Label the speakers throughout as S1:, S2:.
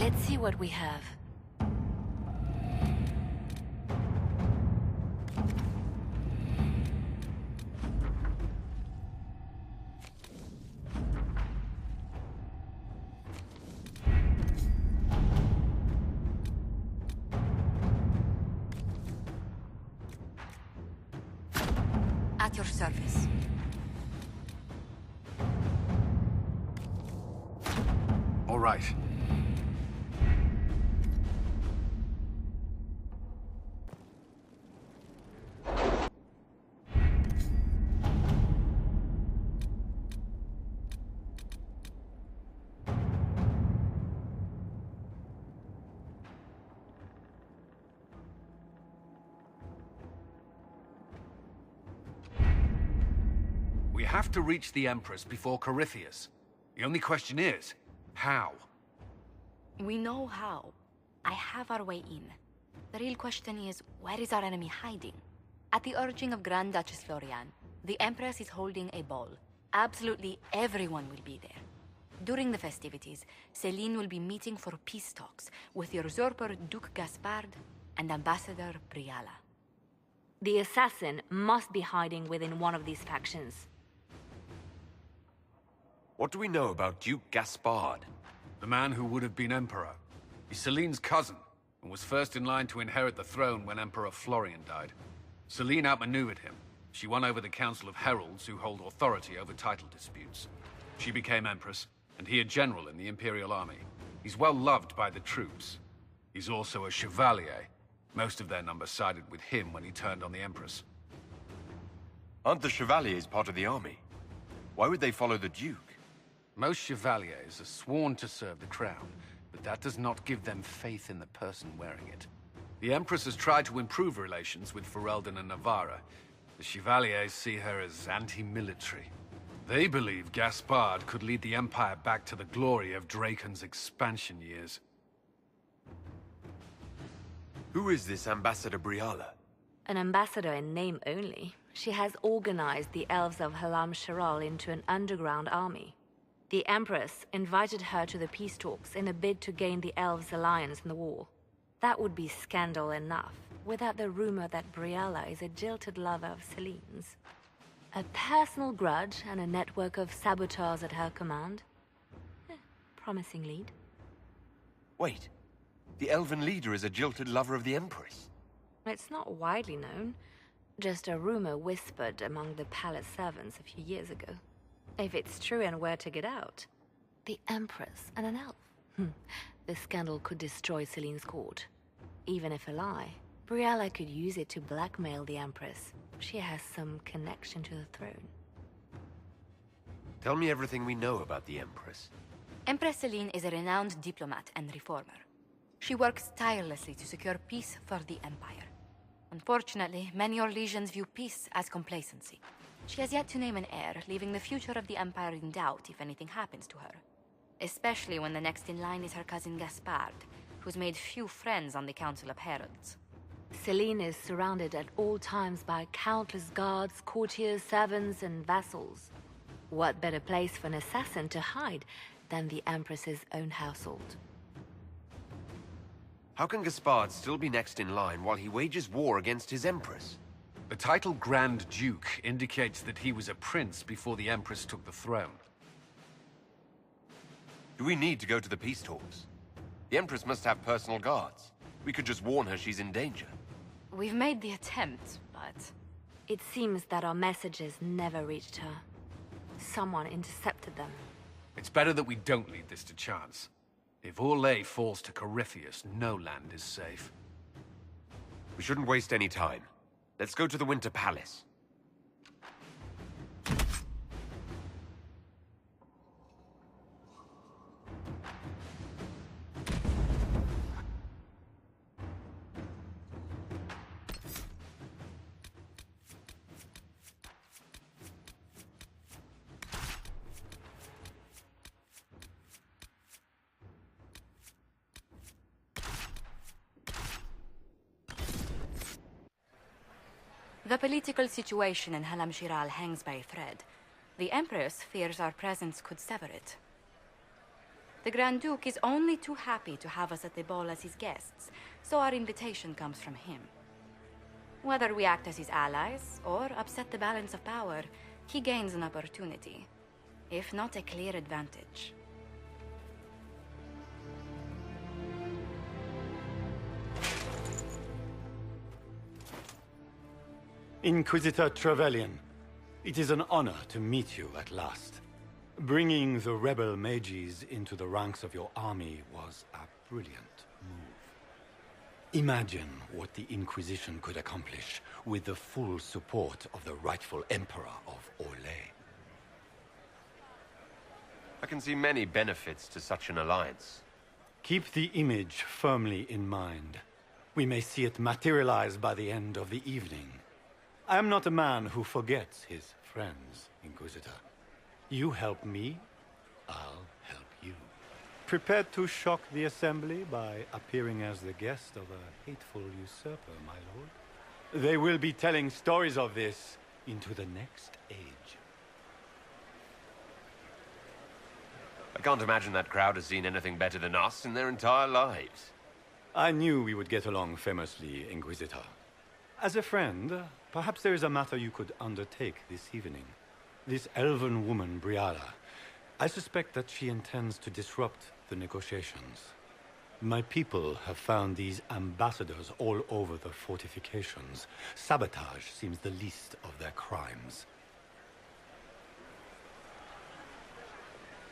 S1: Let's see what we have. At your service.
S2: All right. We have to reach the Empress before Corypheus. The only question is, how?
S1: We know how. I have our way in. The real question is, where is our enemy hiding? At the urging of Grand Duchess Florian, the Empress is holding a ball. Absolutely everyone will be there. During the festivities, Celine will be meeting for peace talks with the usurper Duke Gaspard and Ambassador Briala.
S3: The assassin must be hiding within one of these factions.
S4: What do we know about Duke Gaspard?
S2: The man who would have been Emperor. He's Celine's cousin, and was first in line to inherit the throne when Emperor Florian died. Celine outmaneuvered him. She won over the Council of Heralds, who hold authority over title disputes. She became Empress, and he a general in the Imperial Army. He's well loved by the troops. He's also a Chevalier. Most of their number sided with him when he turned on the Empress.
S4: Aren't the Chevaliers part of the army? Why would they follow the Duke?
S2: Most Chevaliers are sworn to serve the crown, but that does not give them faith in the person wearing it. The Empress has tried to improve relations with Ferelden and Navarra. The Chevaliers see her as anti-military. They believe Gaspard could lead the Empire back to the glory of Draken's expansion years.
S4: Who is this Ambassador Briala?
S3: An ambassador in name only. She has organized the elves of Halam Sharal into an underground army. The Empress invited her to the peace talks in a bid to gain the elves' alliance in the war. That would be scandal enough, without the rumor that Briala is a jilted lover of Celine's. A personal grudge and a network of saboteurs at her command. Promising lead.
S4: Wait, the elven leader is a jilted lover of the Empress.
S3: It's not widely known, just a rumor whispered among the palace servants a few years ago. If it's true and were to get out, the Empress and an elf. The scandal could destroy Celine's court. Even if a lie, Briala could use it to blackmail the Empress. She has some connection to the throne.
S4: Tell me everything we know about the Empress.
S1: Empress Celine is a renowned diplomat and reformer. She works tirelessly to secure peace for the Empire. Unfortunately, many Orlesians view peace as complacency. She has yet to name an heir, leaving the future of the Empire in doubt if anything happens to her. Especially when the next in line is her cousin Gaspard, who's made few friends on the Council of Heralds.
S3: Celine is surrounded at all times by countless guards, courtiers, servants, and vassals. What better place for an assassin to hide than the Empress's own household?
S4: How can Gaspard still be next in line while he wages war against his Empress?
S2: The title Grand Duke indicates that he was a prince before the Empress took the throne.
S4: Do we need to go to the peace talks? The Empress must have personal guards. We could just warn her she's in danger.
S1: We've made the attempt, but...
S3: It seems that our messages never reached her. Someone intercepted them.
S2: It's better that we don't leave this to chance. If Orlais falls to Corypheus, no land is safe.
S4: We shouldn't waste any time. Let's go to the Winter Palace.
S1: The political situation in Halam Shiral hangs by a thread. The Empress fears our presence could sever it. The Grand Duke is only too happy to have us at the ball as his guests, so our invitation comes from him. Whether we act as his allies or upset the balance of power, he gains an opportunity, if not a clear advantage.
S5: Inquisitor Trevelyan, it is an honor to meet you at last. Bringing the rebel mages into the ranks of your army was a brilliant move. Imagine what the Inquisition could accomplish with the full support of the rightful Emperor of Orlais.
S4: I can see many benefits to such an alliance.
S5: Keep the image firmly in mind. We may see it materialize by the end of the evening. I am not a man who forgets his friends, Inquisitor. You help me, I'll help you. Prepared to shock the Assembly by appearing as the guest of a hateful usurper, my lord? They will be telling stories of this into the next age.
S4: I can't imagine that crowd has seen anything better than us in their entire lives.
S5: I knew we would get along famously, Inquisitor. As a friend, perhaps there is a matter you could undertake this evening. This elven woman, Briala, I suspect that she intends to disrupt the negotiations. My people have found these ambassadors all over the fortifications. Sabotage seems the least of their crimes.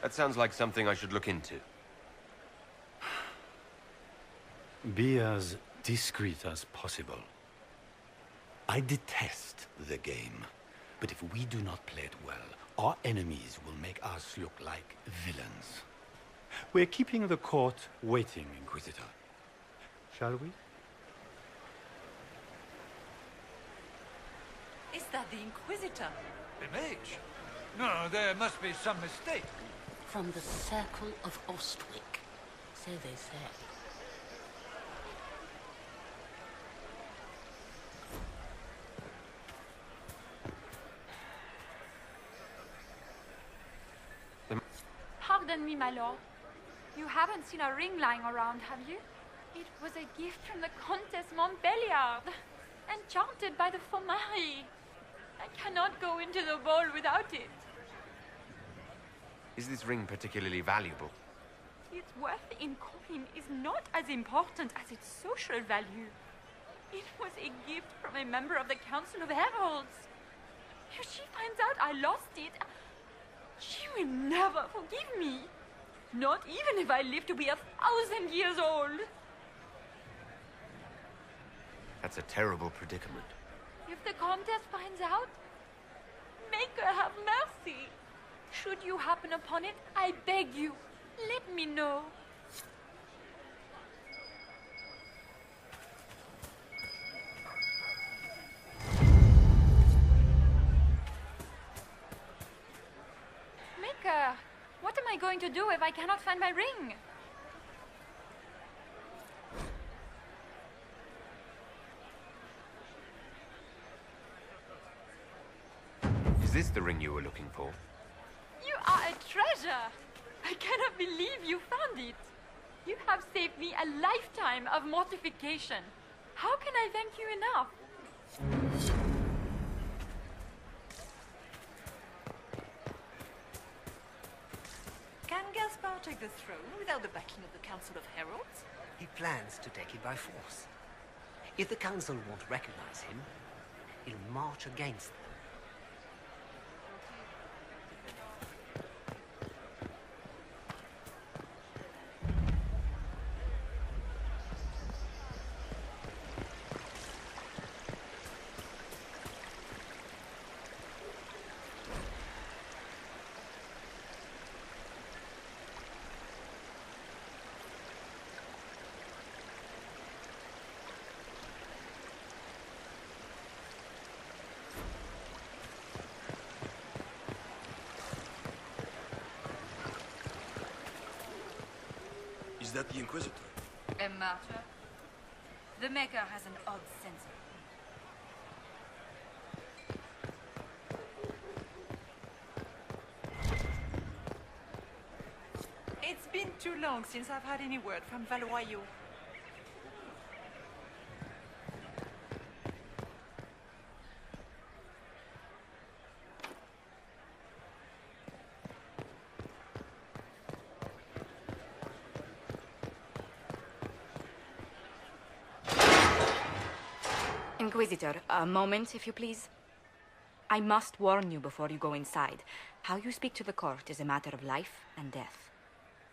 S4: That sounds like something I should look into.
S5: Be as discreet as possible. I detest the game, but if we do not play it well, our enemies will make us look like villains. We're keeping the court waiting, Inquisitor. Shall we?
S6: Is that the Inquisitor?
S7: The mage? No, there must be some mistake.
S6: From the Circle of Ostwick, so they say.
S8: Pardon me, my lord. You haven't seen a ring lying around, have you? It was a gift from the Countess Montbelliard, enchanted by the Fomari. I cannot go into the ball without it.
S4: Is this ring particularly valuable?
S8: Its worth in coin is not as important as its social value. It was a gift from a member of the Council of Heralds. If she finds out I lost it, she will never forgive me. Not even if I live to be 1,000 years old.
S4: That's a terrible predicament.
S8: If the Countess finds out, make her have mercy. Should you happen upon it, I beg you, let me know. Maker, what am I going to do if I cannot find my ring?
S4: Is this the ring you were looking for?
S8: You are a treasure! I cannot believe you found it. You have saved me a lifetime of mortification. How can I thank you enough?
S6: Can Gaspar take the throne without the backing of the Council of Heralds?
S9: He plans to take it by force. If the Council won't recognize him, he'll march against them.
S10: Is that the Inquisitor?
S1: A martyr? The Maker has an odd sense of
S6: It's been too long since I've had any word from Valoyo.
S1: Inquisitor, a moment, if you please. I must warn you before you go inside. How you speak to the court is a matter of life and death.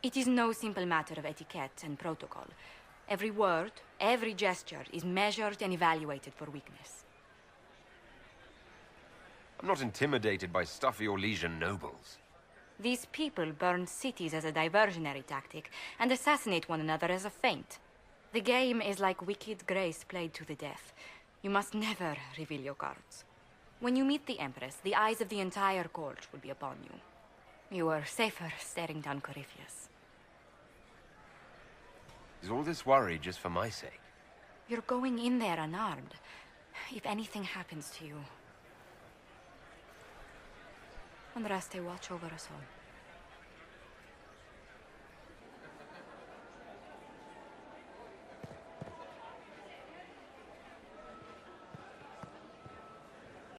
S1: It is no simple matter of etiquette and protocol. Every word, every gesture is measured and evaluated for weakness.
S4: I'm not intimidated by stuffy Orlesian nobles.
S1: These people burn cities as a diversionary tactic and assassinate one another as a feint. The game is like wicked grace played to the death. You must never reveal your cards. When you meet the Empress, the eyes of the entire court will be upon you. You are safer staring down Corypheus.
S4: Is all this worry just for my sake?
S1: You're going in there unarmed. If anything happens to you... Andraste, watch over us all.